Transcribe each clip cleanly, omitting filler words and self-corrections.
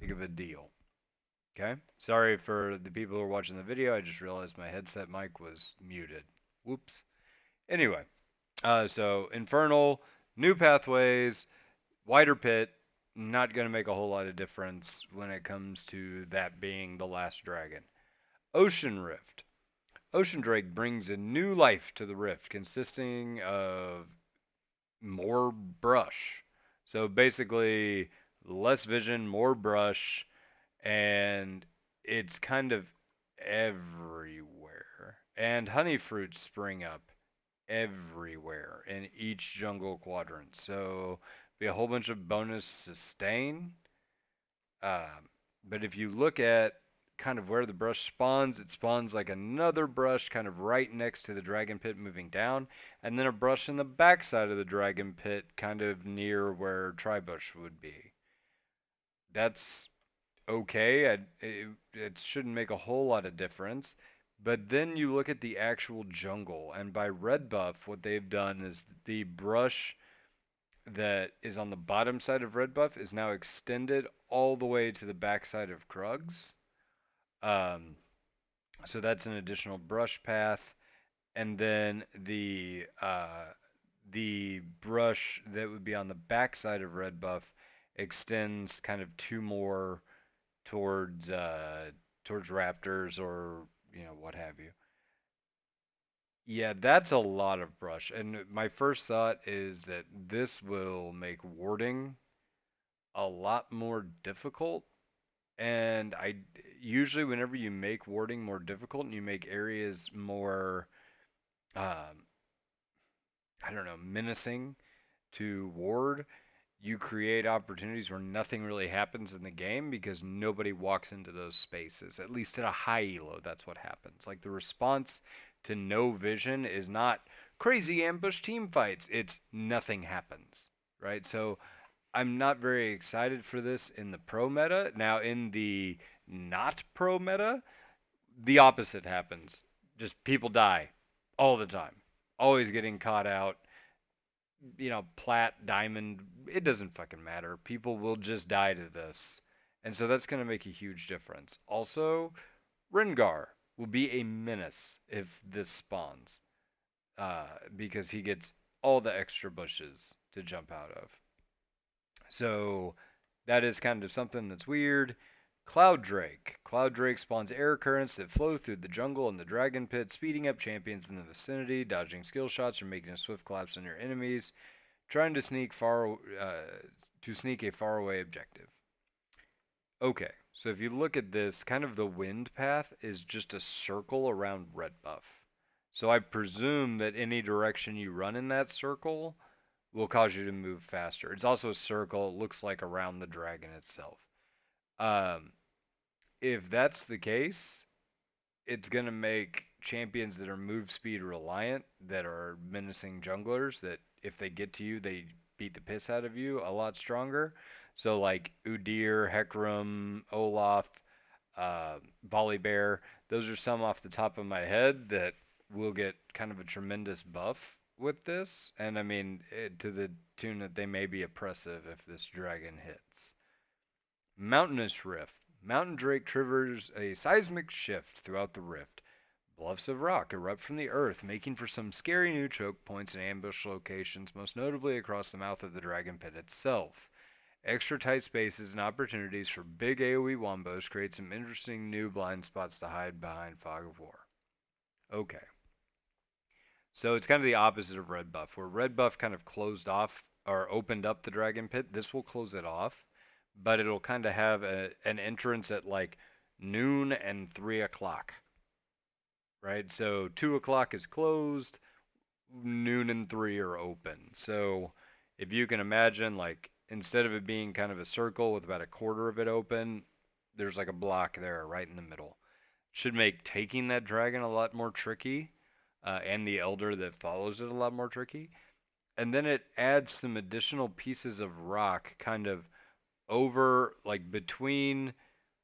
big of a deal. Okay? Sorry for the people who are watching the video. I just realized my headset mic was muted. Whoops. Anyway, so Infernal, new pathways, wider pit, not going to make a whole lot of difference when it comes to that being the last dragon. Ocean Rift. Ocean Drake brings a new life to the rift, consisting of more brush. So basically, less vision, more brush, and it's kind of everywhere. And honey fruits spring up everywhere in each jungle quadrant. So be a whole bunch of bonus sustain. But if you look at kind of where the brush spawns, it spawns like another brush kind of right next to the dragon pit moving down, and then a brush in the backside of the dragon pit kind of near where Tribush would be. That's okay. It shouldn't make a whole lot of difference. But then you look at the actual jungle, and by red buff, what they've done is the brush that is on the bottom side of red buff is now extended all the way to the back side of Krug's. Um, so that's an additional brush path, and then the brush that would be on the back side of red buff extends kind of two more towards towards raptors or what have you. Yeah, that's a lot of brush. And my first thought is that this will make warding a lot more difficult. And I usually whenever you make warding more difficult and you make areas more um, I don't know, menacing to ward, you create opportunities where nothing really happens in the game because nobody walks into those spaces. At least at a high elo, that's what happens. Like the response to no vision is not crazy ambush team fights, it's nothing happens, right? So I'm not very excited for this in the pro meta. Now, in the not pro meta, the opposite happens. Just people die all the time, always getting caught out, plat, diamond, it doesn't fucking matter. People will just die to this. And so that's going to make a huge difference. Also, Rengar will be a menace if this spawns, because he gets all the extra bushes to jump out of. So that is kind of something that's weird. Cloud Drake. Cloud Drake spawns air currents that flow through the jungle and the dragon pit, speeding up champions in the vicinity, dodging skill shots, or making a swift collapse on your enemies trying to sneak a faraway objective. Okay, so if you look at this, kind of the wind path is just a circle around red buff. So I presume that any direction you run in that circle will cause you to move faster. It's also a circle, it looks like around the dragon itself. Um, if that's the case, it's going to make champions that are move speed reliant, that are menacing junglers, that if they get to you, they beat the piss out of you a lot stronger. So like Udyr, Hecarim, Olaf, Volibear, those are some off the top of my head that will get kind of a tremendous buff with this. And I mean, to the tune that they may be oppressive if this dragon hits. Mountainous Rift. Mountain Drake triggers a seismic shift throughout the rift. Bluffs of rock erupt from the earth, making for some scary new choke points and ambush locations, most notably across the mouth of the dragon pit itself. Extra tight spaces and opportunities for big AoE wombos create some interesting new blind spots to hide behind Fog of War. Okay, so it's kind of the opposite of Red Buff, where Red Buff kind of closed off or opened up the dragon pit. This will close it off, but it'll kind of have an entrance at like noon and 3 o'clock, right? So 2 o'clock is closed, noon and three are open. So if you can imagine, like instead of it being kind of a circle with about a quarter of it open, there's like a block there right in the middle. Should make taking that dragon a lot more tricky, and the elder that follows it a lot more tricky. And then it adds some additional pieces of rock kind of over, like between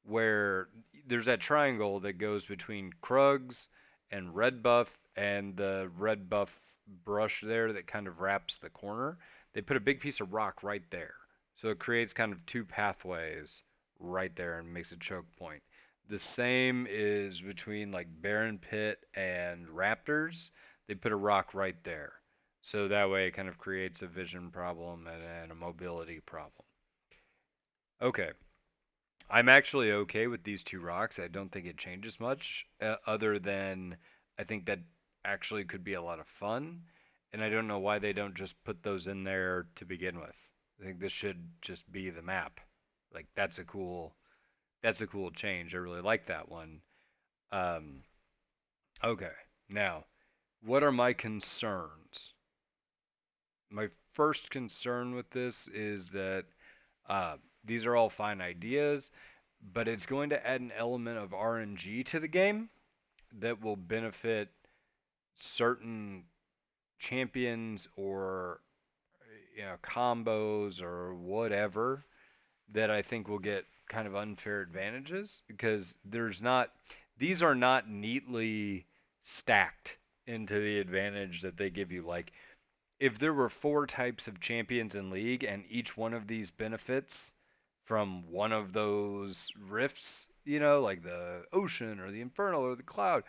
where there's that triangle that goes between Krug's and red buff and the red buff brush there that kind of wraps the corner. They put a big piece of rock right there. So it creates kind of two pathways right there and makes a choke point. The same is between like Baron Pit and Raptors. They put a rock right there. So that way it kind of creates a vision problem and a mobility problem. Okay. I'm actually okay with these two rocks. I don't think it changes much, other than I think that actually could be a lot of fun. And I don't know why they don't just put those in there to begin with. I think this should just be the map. Like that's a cool change. I really like that one. Um, okay, now what are my concerns? My first concern with this is that uh, these are all fine ideas, but it's going to add an element of RNG to the game that will benefit certain champions or combos or whatever that I think will get kind of unfair advantages because these are not neatly stacked into the advantage that they give you. Like if there were four types of champions in league and each one of these benefits from one of those rifts, like the ocean or the infernal or the cloud,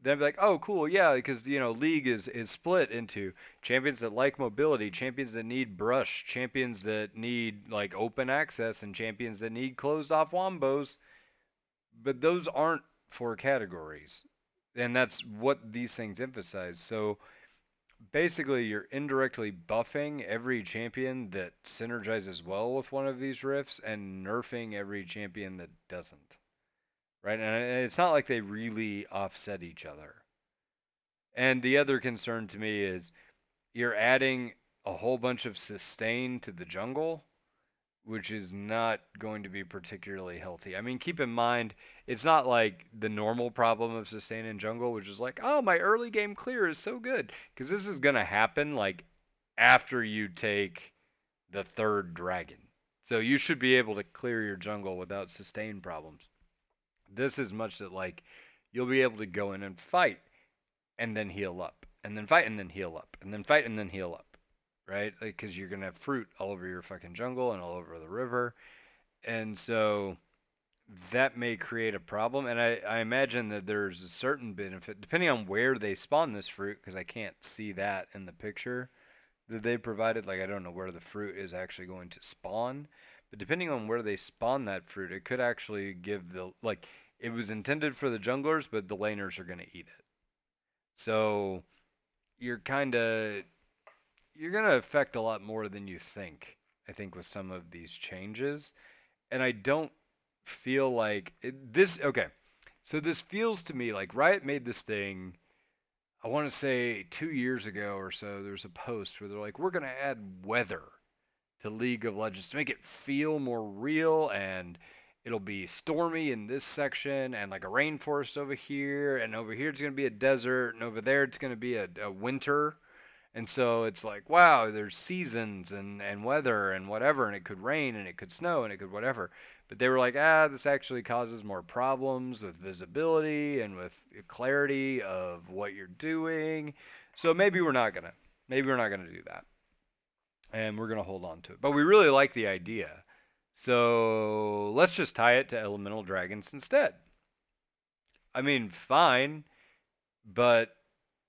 then I'd be like, oh, cool, yeah, because league is split into champions that like mobility, champions that need brush, champions that need like open access, and champions that need closed off wombos. But those aren't four categories, and that's what these things emphasize. So basically, you're indirectly buffing every champion that synergizes well with one of these rifts, and nerfing every champion that doesn't. Right, and it's not like they really offset each other. And the other concern to me is you're adding a whole bunch of sustain to the jungle, which is not going to be particularly healthy. I mean, keep in mind, it's not like the normal problem of sustain in jungle, which is like, oh, my early game clear is so good. Because this is going to happen like after you take the third dragon. So you should be able to clear your jungle without sustain problems. This is much that like you'll be able to go in and fight and then heal up, and then fight and then heal up, and then fight and then heal up, right? Because you're gonna have fruit all over your fucking jungle and all over the river, and so that may create a problem. And I imagine that there's a certain benefit depending on where they spawn this fruit, because I can't see that in the picture that they provided. Like I don't know where the fruit is actually going to spawn, but depending on where they spawn that fruit, it could actually give the like it was intended for the junglers, but the laners are going to eat it. So you're kind of you're going to affect a lot more than you think, I think, with some of these changes. And I don't feel like this. Okay. So this feels to me like Riot made this thing, I want to say 2 years ago or so. There was a post where they're like, we're going to add weather to League of Legends to make it feel more real, and it'll be stormy in this section and like a rainforest over here, and over here it's going to be a desert, and over there it's going to be a winter. And so it's like, wow, there's seasons and weather and whatever, and it could rain and it could snow and it could whatever. But they were like, this actually causes more problems with visibility and with clarity of what you're doing. So maybe we're not gonna do that, and we're gonna hold on to it. But we really like the idea, so let's just tie it to elemental dragons instead. I mean, fine, but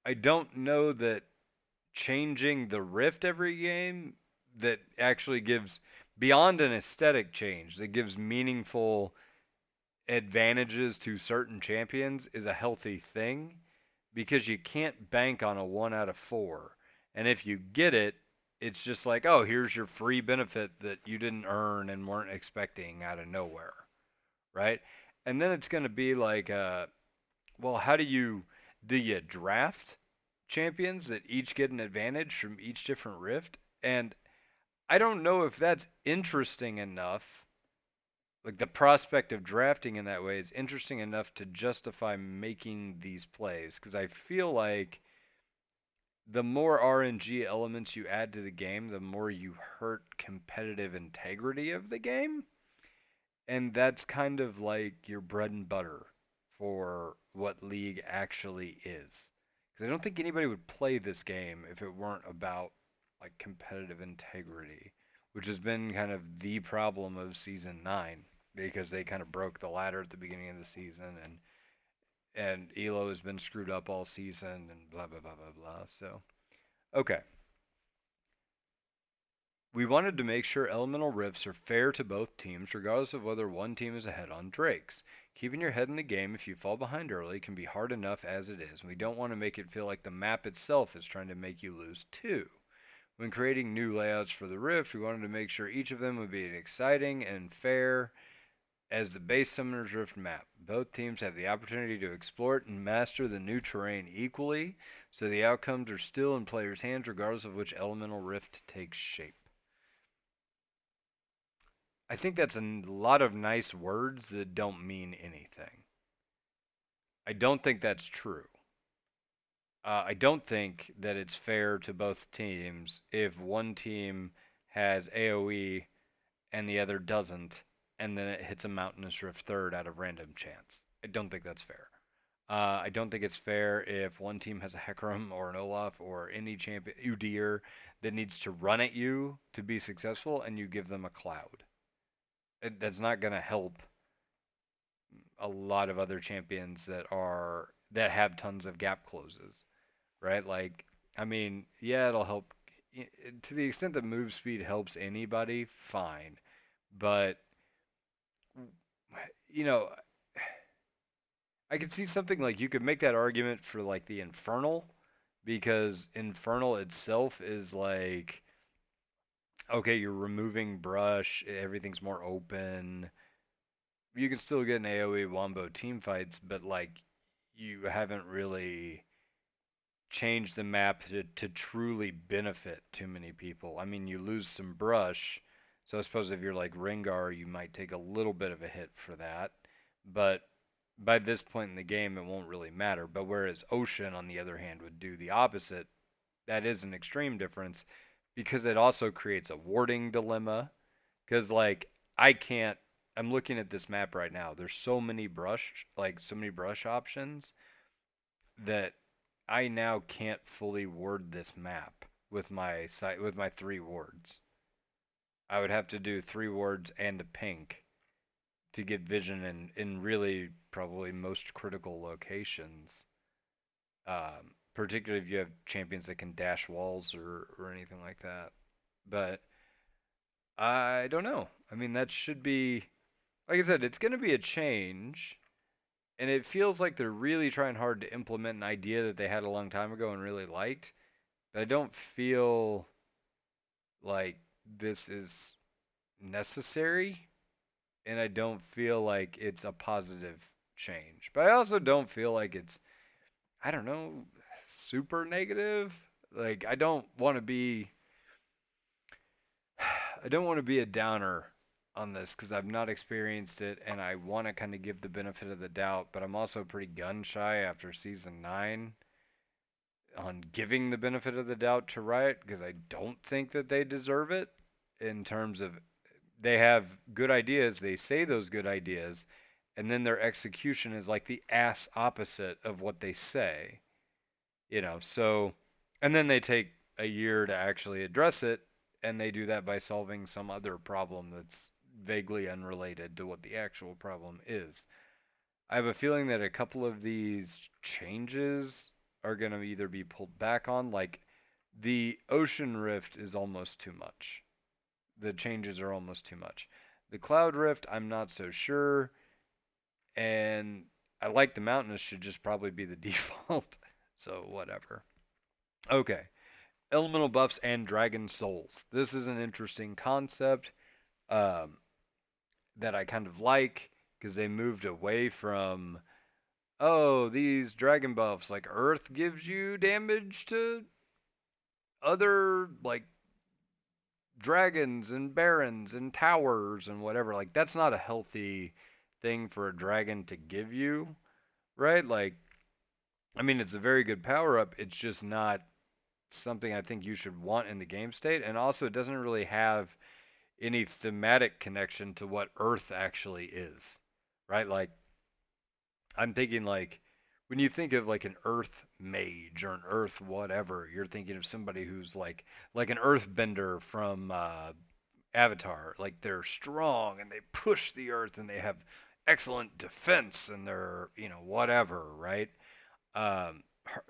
I don't know that changing the rift every game that actually gives beyond an aesthetic change that gives meaningful advantages to certain champions is a healthy thing, because you can't bank on a 1 out of 4. And if you get it, it's just like, oh, here's your free benefit that you didn't earn and weren't expecting out of nowhere, right? And then it's going to be like, well, how do you draft champions that each get an advantage from each different rift? And I don't know if that's interesting enough. Like the prospect of drafting in that way is interesting enough to justify making these plays, because I feel like the more RNG elements you add to the game, the more you hurt competitive integrity of the game. And that's kind of like your bread and butter for what League actually is. Because I don't think anybody would play this game if it weren't about like competitive integrity, which has been kind of the problem of season 9. because they kind of broke the ladder at the beginning of the season, and Elo has been screwed up all season, and blah blah blah blah blah. So okay, we wanted to make sure elemental rifts are fair to both teams, regardless of whether one team is ahead on drakes. Keeping your head in the game if you fall behind early can be hard enough as it is, and we don't want to make it feel like the map itself is trying to make you lose too. When creating new layouts for the Rift, we wanted to make sure each of them would be as exciting and fair as the base Summoner's Rift map. Both teams have the opportunity to explore it and master the new terrain equally, so the outcomes are still in players' hands regardless of which elemental rift takes shape. I think that's a lot of nice words that don't mean anything. I don't think that's true. I don't think that it's fair to both teams if one team has AoE and the other doesn't, and then it hits a Mountainous Rift third out of random chance. I don't think that's fair. I don't think it's fair if one team has a Hecarim or an Olaf or any champion Udyr that needs to run at you to be successful, and you give them a cloud. That's not going to help a lot of other champions that have tons of gap closes, right? Like, I mean, yeah, it'll help to the extent that move speed helps anybody, fine. But you know, I could see something like you could make that argument for like the Infernal because Infernal itself is like okay, you're removing brush, everything's more open. You can still get an AoE wombo team fights, but like you haven't really changed the map to truly benefit too many people. I mean, you lose some brush, so I suppose if you're like Rengar, you might take a little bit of a hit for that, but by this point in the game, it won't really matter. But whereas Ocean, on the other hand, would do the opposite, that is an extreme difference because it also creates a warding dilemma. Because, like, I can't, I'm looking at this map right now. There's so many brush options that I now can't fully ward this map with my three wards. I would have to do three wards and a pink to get vision in really probably most critical locations. Particularly if you have champions that can dash walls or anything like that. But I don't know. I mean, that should be, like I said, it's going to be a change. And it feels like they're really trying hard to implement an idea that they had a long time ago and really liked. But I don't feel like this is necessary. And I don't feel like it's a positive change. But I also don't feel like it's, I don't know, super negative. Like I don't want to be a downer on this because I've not experienced it and I want to kind of give the benefit of the doubt, but I'm also pretty gun shy after season 9 on giving the benefit of the doubt to Riot because I don't think that they deserve it in terms of they have good ideas, they say those good ideas, and then their execution is like the ass opposite of what they say. So and then they take a year to actually address it, and they do that by solving some other problem that's vaguely unrelated to what the actual problem is. I have a feeling that a couple of these changes are going to either be pulled back on, like the ocean rift is almost too much. The changes are almost too much. The cloud rift, I'm not so sure, and I like the mountainous should just probably be the default. So whatever. Okay, elemental buffs and dragon souls. This is an interesting concept um, that I kind of like because they moved away from, oh, these dragon buffs, like Earth gives you damage to other, like, dragons and barons and towers and whatever. Like, that's not a healthy thing for a dragon to give you, right? Like, I mean, it's a very good power up. It's just not something I think you should want in the game state. And also, it doesn't really have any thematic connection to what Earth actually is, right? Like I'm thinking like when you think of like an Earth mage or an Earth whatever, you're thinking of somebody who's like an Earthbender from avatar. Like they're strong and they push the earth and they have excellent defense and they're, whatever, right?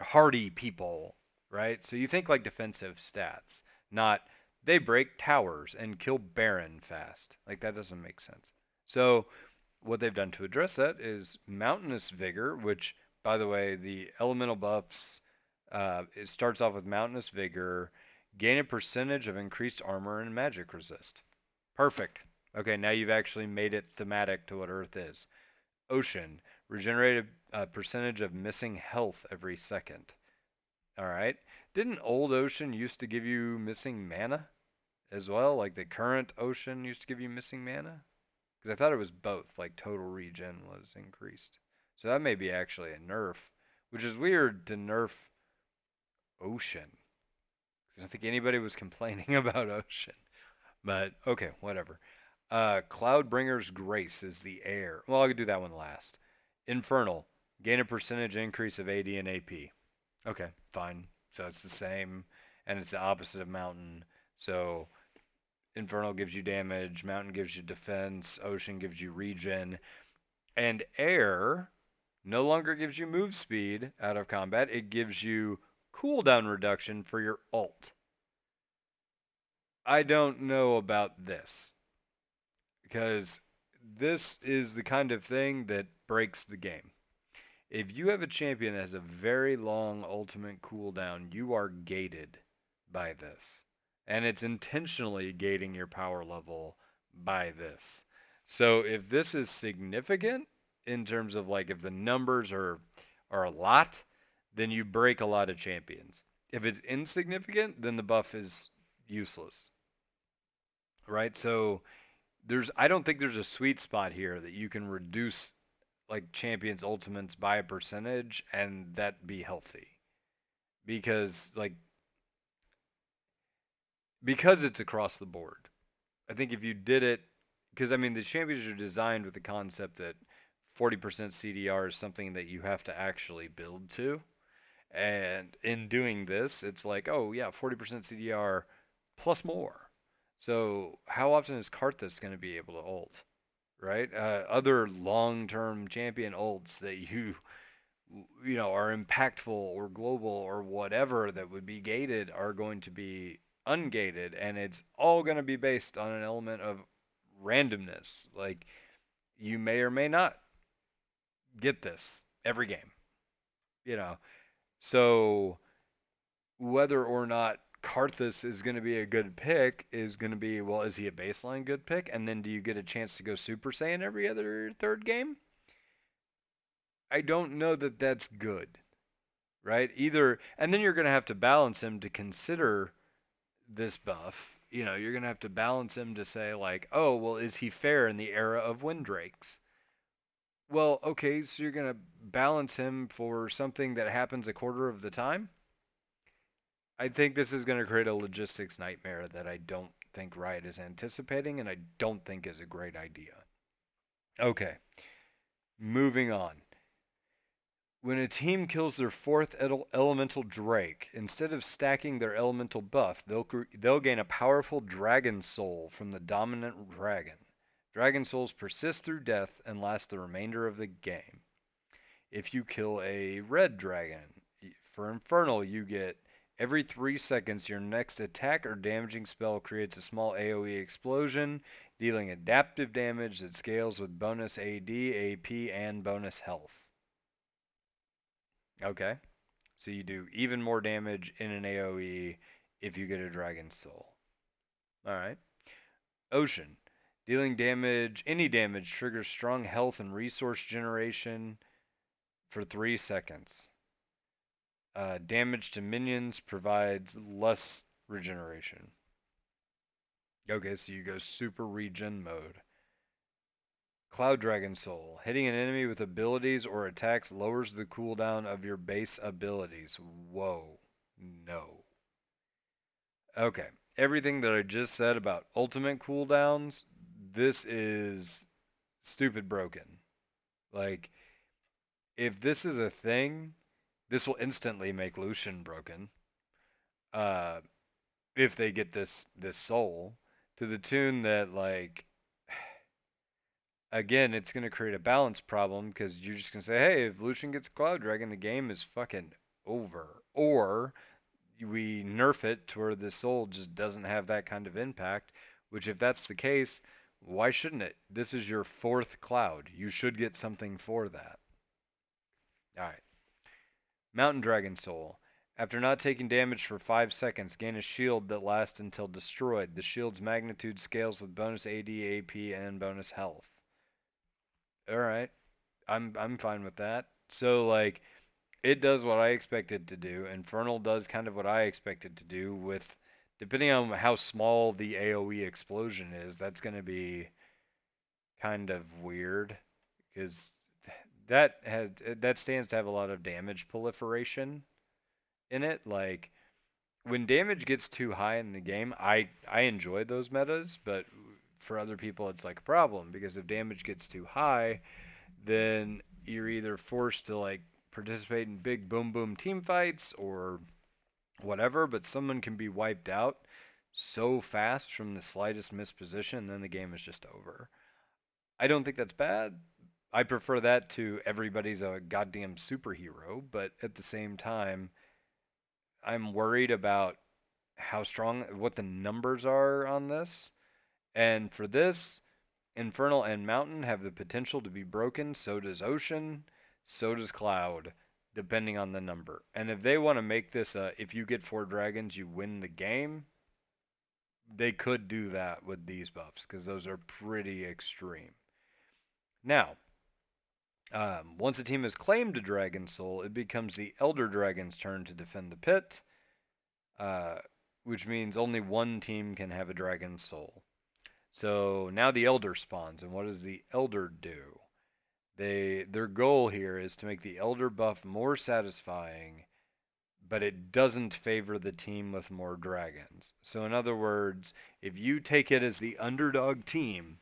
Hardy people, right? So you think like defensive stats, not they break towers and kill Baron fast. Like that doesn't make sense. So what they've done to address that is Mountainous Vigor, which, by the way, the elemental buffs, it starts off with Mountainous Vigor, gain a percentage of increased armor and magic resist. Perfect. Okay, now you've actually made it thematic to what Earth is. Ocean, regenerate a percentage of missing health every second. All right. Didn't Old Ocean used to give you missing mana as well? Like the current Ocean used to give you missing mana? Because I thought it was both, like total regen was increased. So that may be actually a nerf, which is weird to nerf Ocean. I don't think anybody was complaining about Ocean. But okay, whatever. Cloudbringer's Grace is the air. Well, I could do that one last. Infernal, gain a percentage increase of AD and AP. Okay, fine. So it's the same, and it's the opposite of Mountain. So Infernal gives you damage, Mountain gives you defense, Ocean gives you regen, and Air no longer gives you move speed out of combat. It gives you cooldown reduction for your ult. I don't know about this because this is the kind of thing that breaks the game. If you have a champion that has a very long ultimate cooldown, you are gated by this. And it's intentionally gating your power level by this. So if this is significant in terms of like if the numbers are a lot, then you break a lot of champions. If it's insignificant, then the buff is useless. Right? So I don't think there's a sweet spot here that you can reduce like champions ultimates by a percentage and that be healthy because it's across the board. I think if you did it, because I mean the champions are designed with the concept that 40% CDR is something that you have to actually build to, and in doing this, it's like, oh yeah, 40% CDR plus more. So how often is Karthus going to be able to ult? Right? Other long-term champion ults that are impactful or global or whatever that would be gated are going to be ungated, and it's all going to be based on an element of randomness. Like you may or may not get this every game, you know. So whether or not Karthus is going to be a good pick is going to be, well, is he a baseline good pick? And then do you get a chance to go Super Saiyan every other third game? I don't know that that's good, right? Either, and then you're going to have to balance him to consider this buff. You're going to have to balance him to say, like, oh, well, is he fair in the era of Windrakes? Well, okay, so you're going to balance him for something that happens a quarter of the time? I think this is going to create a logistics nightmare that I don't think Riot is anticipating, and I don't think is a great idea. Okay, moving on. When a team kills their fourth elemental Drake, instead of stacking their elemental buff, they'll gain a powerful dragon soul from the dominant dragon. Dragon souls persist through death and last the remainder of the game. If you kill a red dragon, for Infernal, you get every 3 seconds your next attack or damaging spell creates a small AoE explosion, dealing adaptive damage that scales with bonus AD, AP, and bonus health. Okay. So you do even more damage in an AoE if you get a Dragon Soul. Alright. Ocean. Dealing damage, any damage, triggers strong health and resource generation for 3 seconds. Damage to minions provides less regeneration. Okay, so you go super regen mode. Cloud Dragon Soul. Hitting an enemy with abilities or attacks lowers the cooldown of your base abilities. Whoa. No. Okay. Everything that I just said about ultimate cooldowns, this is stupid broken. Like, if this is a thing, this will instantly make Lucian broken. Uh, if they get this soul, to the tune that like again, it's going to create a balance problem because you're just going to say, hey, if Lucian gets Cloud Dragon, the game is fucking over. Or we nerf it to where the soul just doesn't have that kind of impact, which, if that's the case, why shouldn't it? This is your fourth Cloud. You should get something for that. All right. Mountain Dragon Soul. After not taking damage for 5 seconds, gain a shield that lasts until destroyed. The shield's magnitude scales with bonus AD, AP, and bonus health. All right. I'm fine with that. So like it does what I expect it to do. Infernal does kind of what I expect it to do with depending on how small the AoE explosion is, that's going to be kind of weird because that stands to have a lot of damage proliferation in it. Like when damage gets too high in the game, I enjoy those metas, but for other people it's like a problem because if damage gets too high, then you're either forced to like participate in big boom boom team fights or whatever, but someone can be wiped out so fast from the slightest misposition, then the game is just over. I don't think that's bad. I prefer that to everybody's a goddamn superhero, but at the same time, I'm worried about how strong, what the numbers are on this. And for this, Infernal and Mountain have the potential to be broken. So does Ocean. So does Cloud, depending on the number. And if they want to make this if you get 4 dragons, you win the game, they could do that with these buffs because those are pretty extreme. Now, once a team has claimed a Dragon Soul, it becomes the Elder Dragon's turn to defend the pit, uh, which means only one team can have a Dragon Soul. So now the Elder spawns, and what does the Elder do? Their goal here is to make the Elder buff more satisfying, but it doesn't favor the team with more dragons. So in other words, if you take it as the underdog team,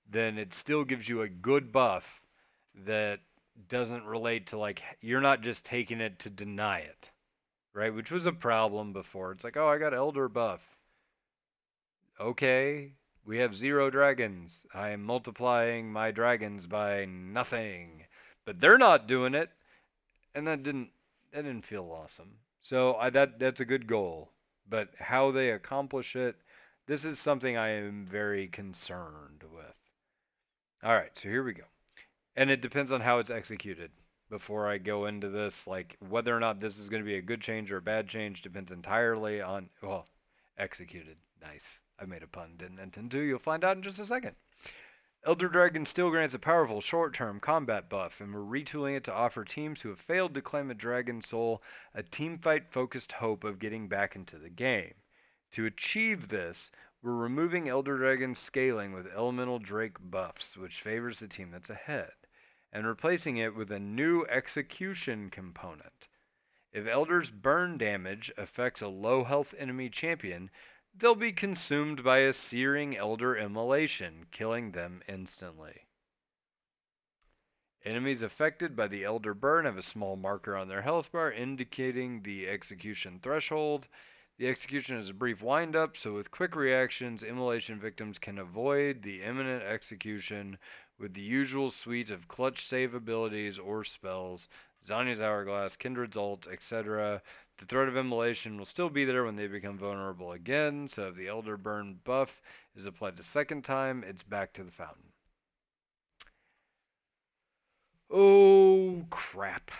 then it still gives you a good buff that doesn't relate to like you're not just taking it to deny it, right? Which was a problem before. It's like, "Oh, I got Elder buff." Okay, we have 0 dragons. I am multiplying my dragons by nothing. But they're not doing it, and that didn't feel awesome. So that's a good goal, but how they accomplish it, this is something I am very concerned with. All right, so here we go. And it depends on how it's executed. Before I go into this, like whether or not this is going to be a good change or a bad change depends entirely on, well, executed. Nice. I made a pun, didn't intend to. You'll find out in just a second. Elder Dragon still grants a powerful short-term combat buff, and we're retooling it to offer teams who have failed to claim a Dragon Soul a teamfight-focused hope of getting back into the game. To achieve this, we're removing Elder Dragon's scaling with Elemental Drake buffs, which favors the team that's ahead, and replacing it with a new execution component. If Elder's burn damage affects a low health enemy champion, they'll be consumed by a searing Elder immolation, killing them instantly. Enemies affected by the Elder Burn have a small marker on their health bar indicating the execution threshold. The execution is a brief wind-up, so with quick reactions, immolation victims can avoid the imminent execution with the usual suite of clutch save abilities or spells, Zanya's Hourglass, Kindred's Ult, etc. The threat of immolation will still be there when they become vulnerable again, so if the Elder Burn buff is applied a second time, it's back to the fountain. Oh, crap.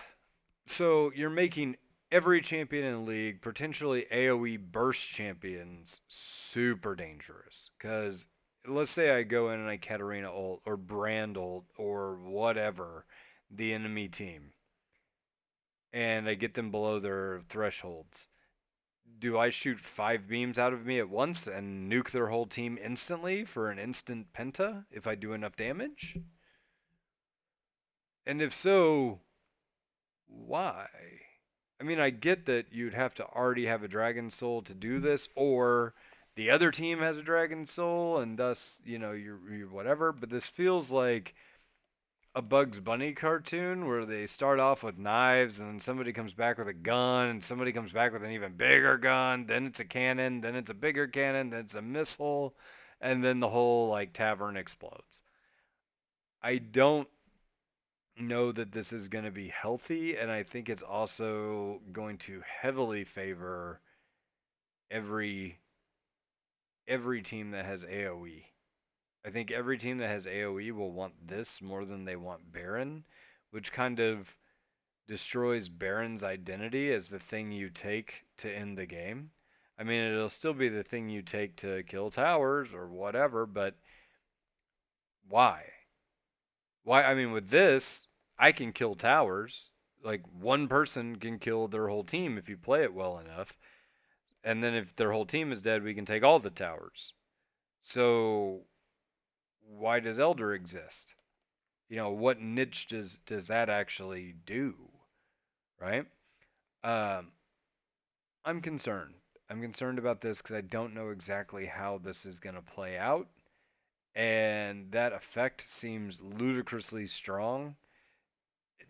So you're making every champion in the league, potentially AoE burst champions, super dangerous. Because let's say I go in and I Katarina ult or Brand ult or whatever the enemy team, and I get them below their thresholds. Do I shoot 5 beams out of me at once and nuke their whole team instantly for an instant penta if I do enough damage? And if so, why? I mean, I get that you'd have to already have a dragon soul to do this, or the other team has a dragon soul, and thus, you're whatever. But this feels like a Bugs Bunny cartoon where they start off with knives, and then somebody comes back with a gun, and somebody comes back with an even bigger gun. Then it's a cannon, then it's a bigger cannon, then it's a missile. and then the whole like tavern explodes. I don't know that this is going to be healthy, and I think it's also going to heavily favor every every team that has AoE. I think every team that has AoE will want this more than they want Baron, which kind of destroys Baron's identity as the thing you take to end the game. I mean, it'll still be the thing you take to kill towers or whatever, but why? Why? I mean, with this, I can kill towers. Like, one person can kill their whole team if you play it well enough. And then if their whole team is dead, we can take all the towers. So, why does Elder exist? What niche does that actually do, right? Um, I'm concerned. I'm concerned about this because I don't know exactly how this is going to play out, and that effect seems ludicrously strong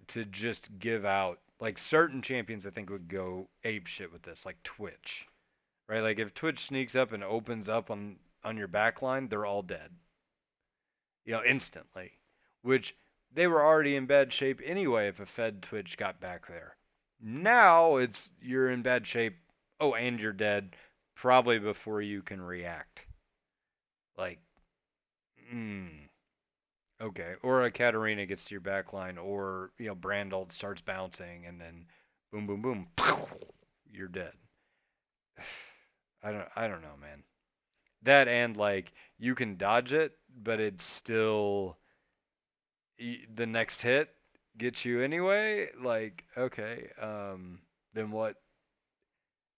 to just give out. Like certain champions, I think would go ape shit with this, like Twitch, right? Like if Twitch sneaks up and opens up on your backline, they're all dead, instantly. Which they were already in bad shape anyway if a Fed Twitch got back there. Now it's you're in bad shape. Oh, and you're dead probably before you can react. Like, mm, okay. Or a Katarina gets to your backline, or Brandald starts bouncing, and then boom, boom, boom, you're dead. I don't know, man. That and like you can dodge it, but it's still the next hit gets you anyway. Like, okay, then what?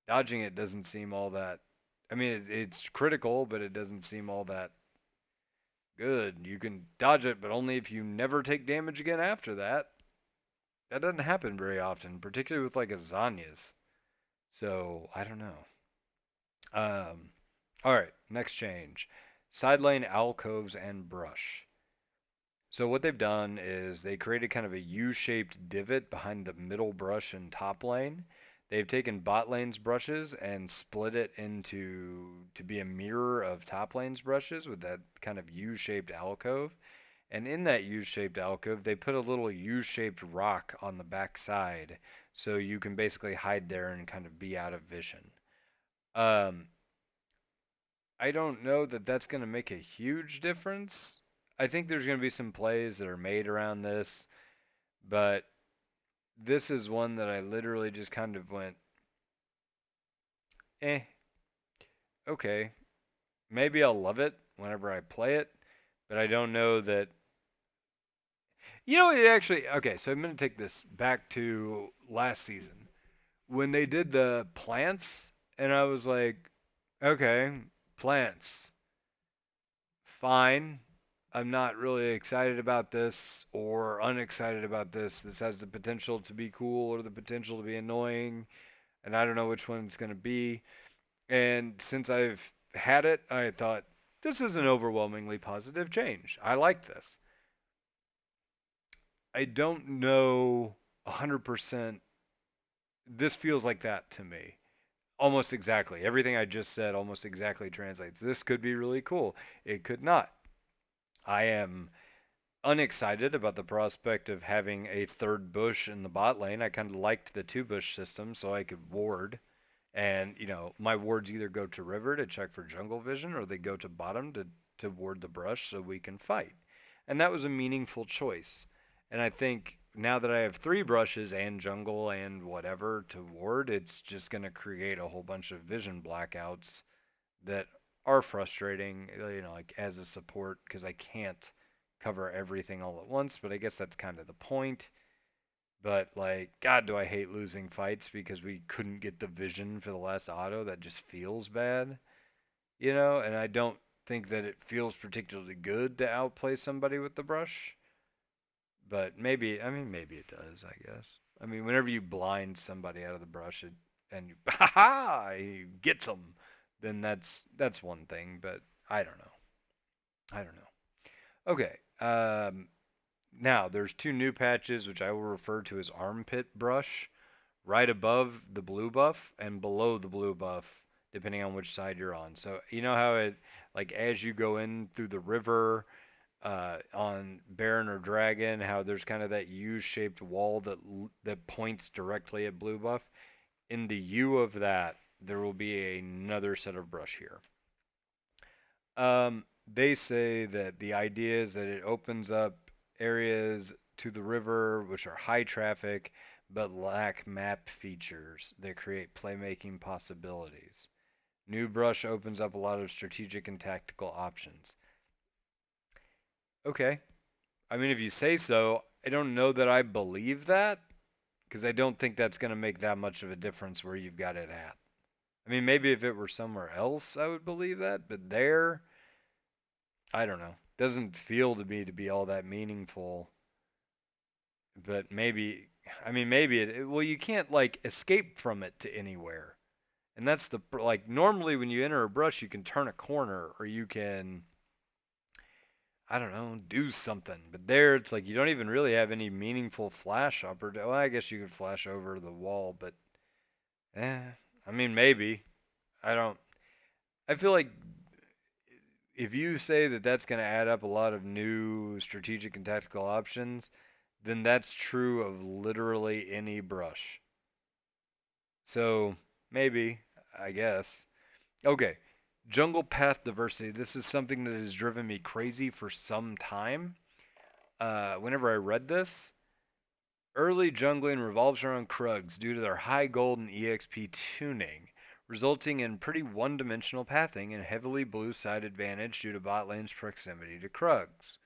Dodging it doesn't seem all that. I mean, it's critical, but it doesn't seem all that good. You can dodge it, but only if you never take damage again after that. That doesn't happen very often, particularly with like a Zanya's. So I don't know. All right, next change: side lane alcoves and brush. So what they've done is they created kind of a U-shaped divot behind the middle brush and top lane. They've taken bot lane's brushes and split it into to be a mirror of top lane's brushes with that kind of U-shaped alcove. And in that U-shaped alcove, they put a little U-shaped rock on the back side so you can basically hide there and kind of be out of vision. Um, I don't know that that's going to make a huge difference. I think there's going to be some plays that are made around this, but this is one that I literally just kind of went, eh, okay. Maybe I'll love it whenever I play it, but I don't know that. It actually, okay, so I'm going to take this back to last season when they did the plants, and I was like, okay, plants, fine. I'm not really excited about this or unexcited about this. This has the potential to be cool or the potential to be annoying, and I don't know which one it's going to be. And since I've had it, I thought this is an overwhelmingly positive change. I like this. I don't know 100%. This feels like that to me. Almost exactly. Everything I just said almost exactly translates. This could be really cool. It could not. I am unexcited about the prospect of having a third bush in the bot lane. I kind of liked the two bush system so I could ward. And, my wards either go to river to check for jungle vision or they go to bottom to ward the brush so we can fight. And that was a meaningful choice. And I think now that I have three brushes and jungle and whatever to ward, it's just going to create a whole bunch of vision blackouts that are frustrating, like as a support because I can't cover everything all at once, but I guess that's kind of the point. But like, God, do I hate losing fights because we couldn't get the vision for the last auto. That just feels bad, And I don't think that it feels particularly good to outplay somebody with the brush. But maybe, I mean, maybe it does. I guess. I mean, whenever you blind somebody out of the brush and you, ha ha, he gets them, then that's one thing. But I don't know. I don't know. Okay. Now there's two new patches which I will refer to as armpit brush, right above the blue buff and below the blue buff depending on which side you're on. So you know how it like as you go in through the river on Baron or Dragon, how there's kind of that U-shaped wall that points directly at blue buff. In the U of that, there will be another set of brush here. They say that the idea is that it opens up areas to the river which are high traffic but lack map features that create playmaking possibilities. New brush opens up a lot of strategic and tactical options. Okay. I mean, if you say so, I don't know that I believe that because I don't think that's going to make that much of a difference where you've got it at. I mean, maybe if it were somewhere else, I would believe that, but there, I don't know. Doesn't feel to me to be all that meaningful, but maybe, I mean, maybe well, you can't like escape from it to anywhere. And that's like, normally when you enter a brush, you can turn a corner or you can, I don't know, do something. But there, it's like you don't even really have any meaningful flash up or, well, I guess you could flash over the wall, but, eh, I mean, maybe. I don't, I feel like if you say that that's going to add up a lot of new strategic and tactical options, then that's true of literally any brush. So maybe, I guess. Okay, jungle path diversity. This is something that has driven me crazy for some time. Whenever I read this, early jungling revolves around Krugs due to their high gold and EXP tuning, resulting in pretty one-dimensional pathing and heavily blue side advantage due to bot lane's proximity to Krugs.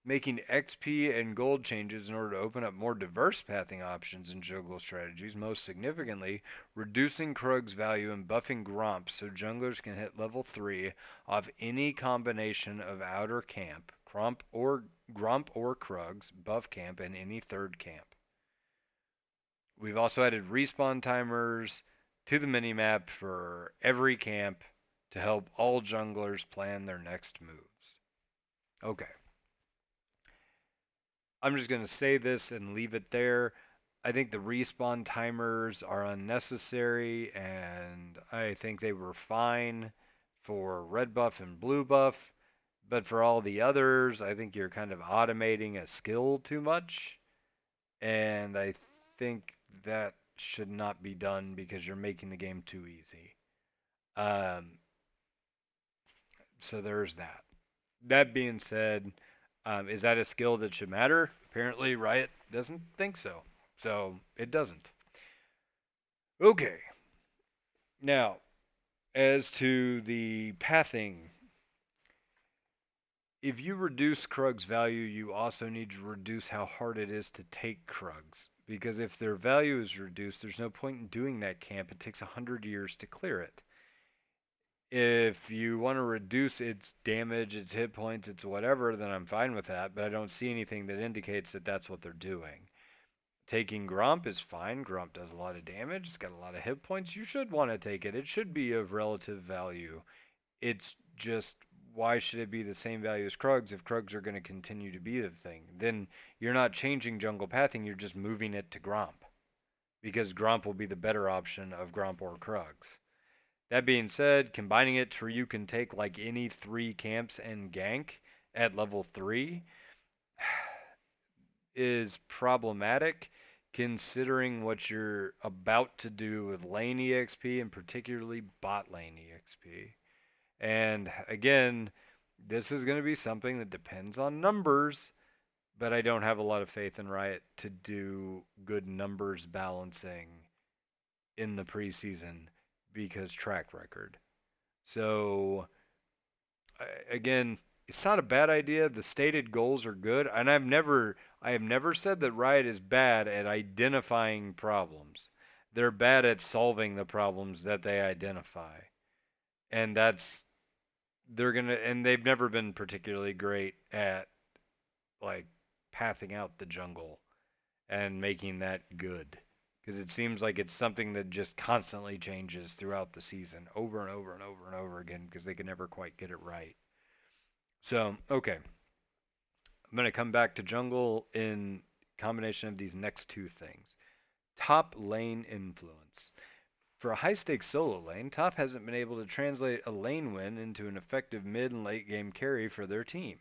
Making XP and gold changes in order to open up more diverse pathing options and jungle strategies, most significantly, reducing Krug's value and buffing Gromp so junglers can hit level 3 off any combination of outer camp, Gromp or Krugs, buff camp, and any third camp. We've also added respawn timers to the minimap for every camp to help all junglers plan their next moves. Okay. I'm just going to say this and leave it there. I think the respawn timers are unnecessary, and I think they were fine for red buff and blue buff. But for all the others, I think you're kind of automating a skill too much. And I think that should not be done because you're making the game too easy. Um, so there's that. That being said, is that a skill that should matter? Apparently, Riot doesn't think so. So it doesn't. Okay. Now, as to the pathing, if you reduce Krug's value, you also need to reduce how hard it is to take Krugs. Because if their value is reduced, there's no point in doing that camp. It takes 100 years to clear it. If you want to reduce its damage, its hit points, its whatever, then I'm fine with that. But I don't see anything that indicates that that's what they're doing. Taking Gromp is fine. Gromp does a lot of damage. It's got a lot of hit points. You should want to take it. It should be of relative value. It's just, why should it be the same value as Krugs if Krugs are going to continue to be the thing? Then you're not changing jungle pathing. You're just moving it to Gromp because Gromp will be the better option of Gromp or Krugs. That being said, combining it to where you can take like any 3 camps and gank at level 3 is problematic considering what you're about to do with lane EXP and particularly bot lane EXP. And again, this is going to be something that depends on numbers, but I don't have a lot of faith in Riot to do good numbers balancing in the preseason because track record. So again, it's not a bad idea. The stated goals are good, and I have never said that Riot is bad at identifying problems. They're bad at solving the problems that they identify, and and they've never been particularly great at like pathing out the jungle and making that good. Because it seems like it's something that just constantly changes throughout the season, over and over and over and over again, because they can never quite get it right. So, okay. I'm going to come back to jungle in combination of these next two things. Top lane influence. for a high-stakes solo lane, top hasn't been able to translate a lane win into an effective mid and late game carry for their team,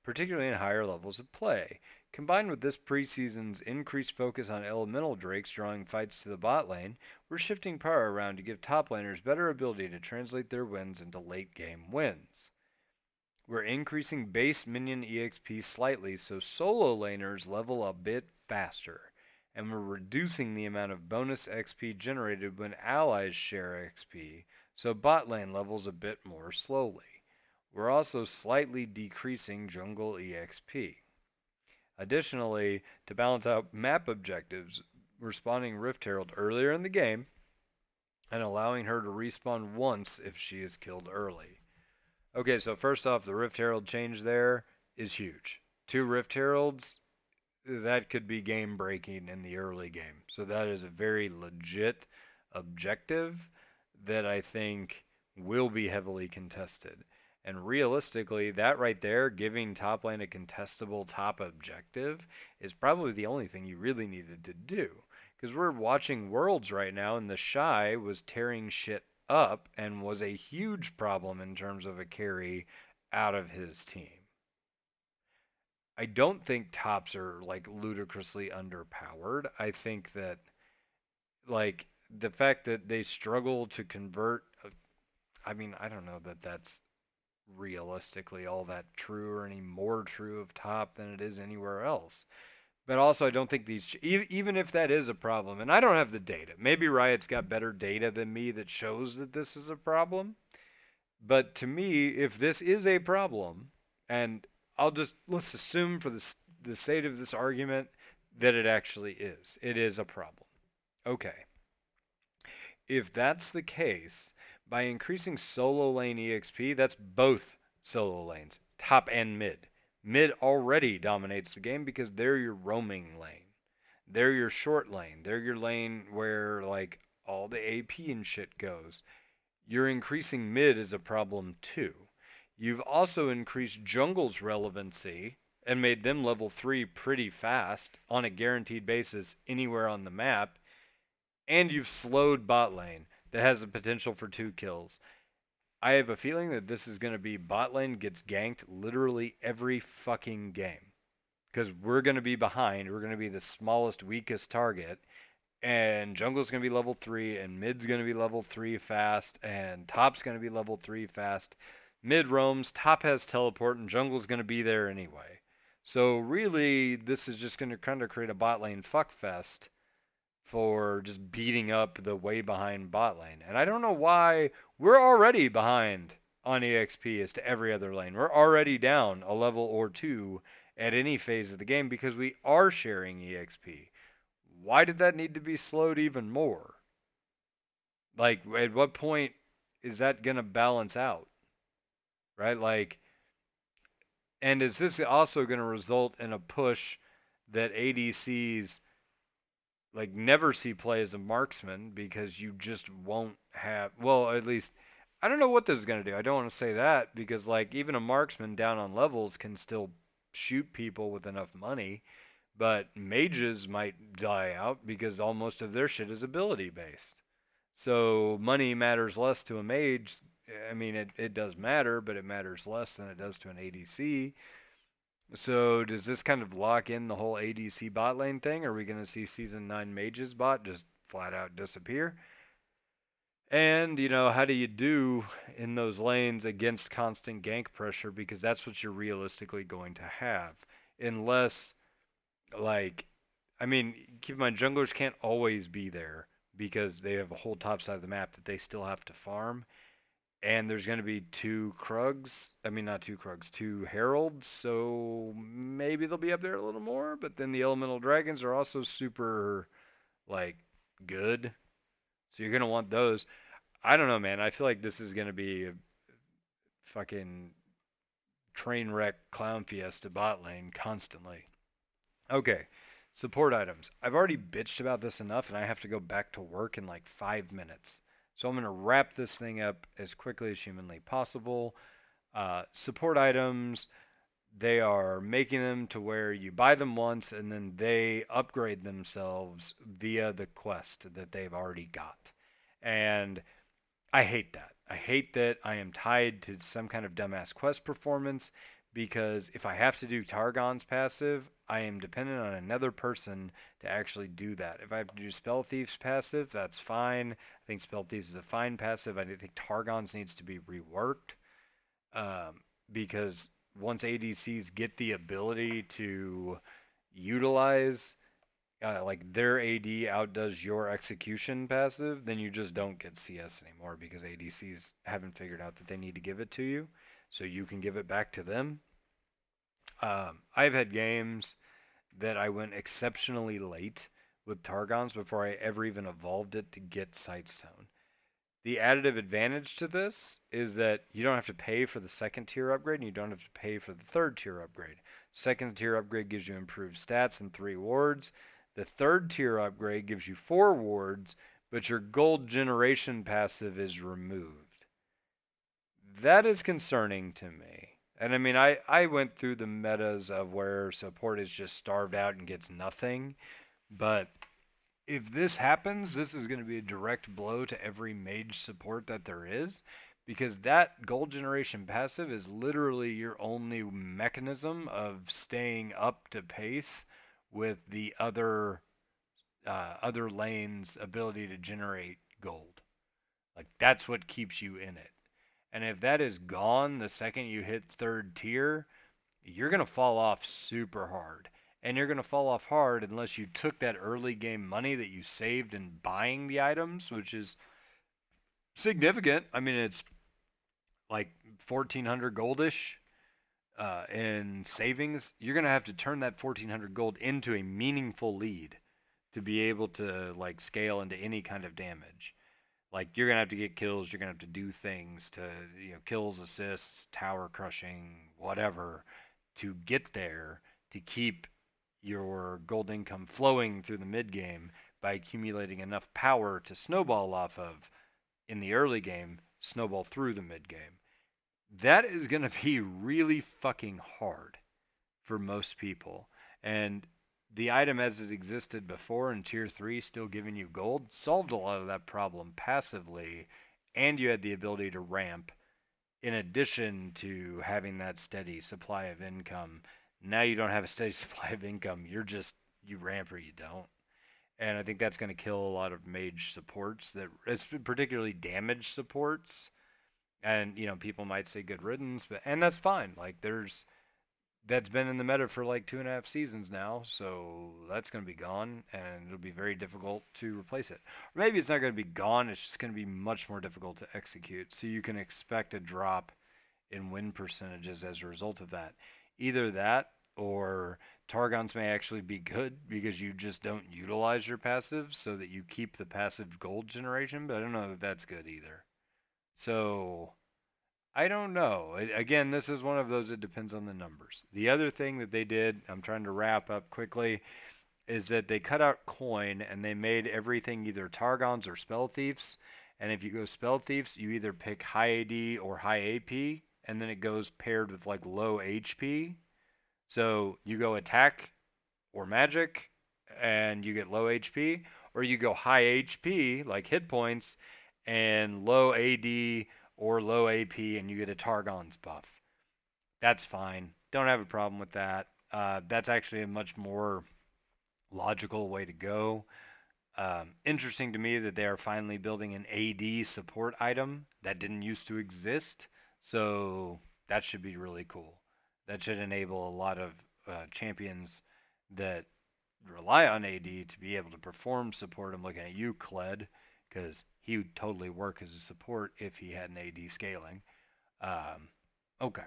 particularly in higher levels of play. Combined with this preseason's increased focus on elemental drakes drawing fights to the bot lane, we're shifting power around to give top laners better ability to translate their wins into late game wins. We're increasing base minion EXP slightly so solo laners level a bit faster, and we're reducing the amount of bonus XP generated when allies share XP, so bot lane levels a bit more slowly. We're also slightly decreasing jungle EXP. Additionally, to balance out map objectives, we're spawning Rift Herald earlier in the game and allowing her to respawn once if she is killed early. Okay, so first off, the Rift Herald change there is huge. Two Rift Heralds, that could be game breaking in the early game. So that is a very legit objective that I think will be heavily contested. And realistically, that right there, giving top lane a contestable top objective, is probably the only thing you really needed to do. Because we're watching Worlds right now, and the Shy was tearing shit up and was a huge problem in terms of a carry out of his team. I don't think tops are like ludicrously underpowered. I think that like the fact that they struggle to convert, I mean, I don't know that that's realistically all that true or any more true of top than it is anywhere else. But also, I don't think these, even if that is a problem, and I don't have the data, maybe Riot's got better data than me that shows that this is a problem. But to me, if this is a problem, and let's assume for the sake of this argument that it actually is. It is a problem. Okay. If that's the case, by increasing solo lane EXP, that's both solo lanes, top and mid. Mid already dominates the game because they're your roaming lane. They're your short lane. They're your lane where like all the AP and shit goes. You're increasing mid is a problem too. You've also increased jungle's relevancy and made them level 3 pretty fast on a guaranteed basis anywhere on the map, and you've slowed bot lane that has the potential for 2 kills. I have a feeling that this is going to be bot lane gets ganked literally every fucking game because we're going to be behind. We're going to be the smallest, weakest target, and jungle's going to be level 3 and mid's going to be level 3 fast and top's going to be level 3 fast. Mid roams, top has teleport, and jungle's going to be there anyway. So really this is just going to kind of create a bot lane fuckfest for just beating up the way behind bot lane. And I don't know why we're already behind on EXP as to every other lane. We're already down a level or two at any phase of the game because we are sharing EXP. Why did that need to be slowed even more? Like, at what point is that going to balance out? Right? Like, and is this also going to result in a push that ADCs like never see play as a marksman because you just won't have, well, at least I don't know what this is going to do. I don't want to say that because like even a marksman down on levels can still shoot people with enough money, but mages might die out because almost of their shit is ability based. So money matters less to a mage. I mean, it does matter, but it matters less than it does to an ADC. So does this kind of lock in the whole ADC bot lane thing? Are we going to see Season 9 Mages bot just flat out disappear? And, how do you do in those lanes against constant gank pressure? Because that's what you're realistically going to have. Unless, like, I mean, keep in mind, junglers can't always be there because they have a whole top side of the map that they still have to farm. And there's going to be two Krugs. I mean, not two Krugs, two Heralds. So maybe they'll be up there a little more. But then the Elemental Dragons are also super, like, good. So you're going to want those. I don't know, man. I feel like this is going to be a fucking train wreck clown fiesta bot lane constantly. Okay. Support items. I've already bitched about this enough, and I have to go back to work in like 5 minutes. So I'm going to wrap this thing up as quickly as humanly possible. Support items, they are making them to where you buy them once and then they upgrade themselves via the quest that they've already got. And I hate that. I hate that I am tied to some kind of dumbass quest performance because if I have to do Targon's passive, I am dependent on another person to actually do that. If I have to do Spell Thief's passive, that's fine. I think Spell Thieves is a fine passive. I think Targon's needs to be reworked because once ADCs get the ability to utilize like their AD outdoes your execution passive, then you just don't get CS anymore because ADCs haven't figured out that they need to give it to you, so you can give it back to them. I've had games that I went exceptionally late with Targons before I ever even evolved it to get Sightstone. The additive advantage to this is that you don't have to pay for the second tier upgrade and you don't have to pay for the third tier upgrade. Second tier upgrade gives you improved stats and 3 wards. The third tier upgrade gives you 4 wards, but your gold generation passive is removed. That is concerning to me. And I mean, I went through the metas of where support is just starved out and gets nothing, but if this happens, this is going to be a direct blow to every mage support that there is because that gold generation passive is literally your only mechanism of staying up to pace with the other lanes' ability to generate gold. Like that's what keeps you in it. And if that is gone the second you hit third tier, you're going to fall off super hard. And you're going to fall off hard unless you took that early game money that you saved in buying the items, which is significant. I mean, it's like 1,400 goldish in savings. You're going to have to turn that 1,400 gold into a meaningful lead to be able to like scale into any kind of damage. Like you're gonna have to get kills, you're gonna have to do things to kills, assists, tower crushing, whatever, to get there to keep your gold income flowing through the mid game by accumulating enough power to snowball off of in the early game, snowball through the mid game. That is gonna be really fucking hard for most people. And the item as it existed before in tier 3 still giving you gold solved a lot of that problem passively, and you had the ability to ramp in addition to having that steady supply of income. Now you don't have a steady supply of income, you ramp or you don't. And I think that's going to kill a lot of mage supports that it's particularly damage supports. And people might say good riddance, but and that's fine. Like that's been in the meta for like 2.5 seasons now, so that's going to be gone, and it'll be very difficult to replace it. Or maybe it's not going to be gone; it's just going to be much more difficult to execute. So you can expect a drop in win percentages as a result of that. Either that, or Targons may actually be good because you just don't utilize your passive, so that you keep the passive gold generation. But I don't know that that's good either. So I don't know. Again, this is one of those, it depends on the numbers. The other thing that they did, I'm trying to wrap up quickly, is that they cut out coin and they made everything either Targons or Spell Thieves. And if you go Spell Thieves, you either pick high AD or high AP, and then it goes paired with like low HP. So you go attack or magic and you get low HP, or you go high HP, like hit points, and low AD or low AP, and you get a Targon's buff. That's fine. Don't have a problem with that. That's actually a much more logical way to go. Interesting to me that they are finally building an AD support item that didn't used to exist. So that should be really cool. That should enable a lot of champions that rely on AD to be able to perform support. I'm looking at you, Kled, because he would totally work as a support if he had an AD scaling. Okay.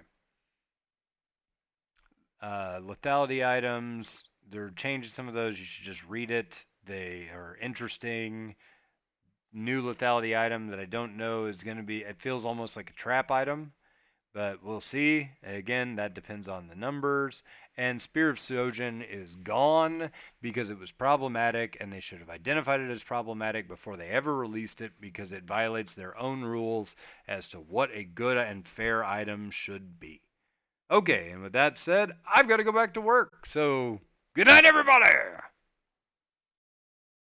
Lethality items, they're changing some of those. You should just read it. They are interesting. New lethality item that I don't know is going to be, it feels almost like a trap item, but we'll see. Again, that depends on the numbers. And Spear of Sojin is gone because it was problematic, and they should have identified it as problematic before they ever released it because it violates their own rules as to what a good and fair item should be. Okay, and with that said, I've got to go back to work. So, good night, everybody!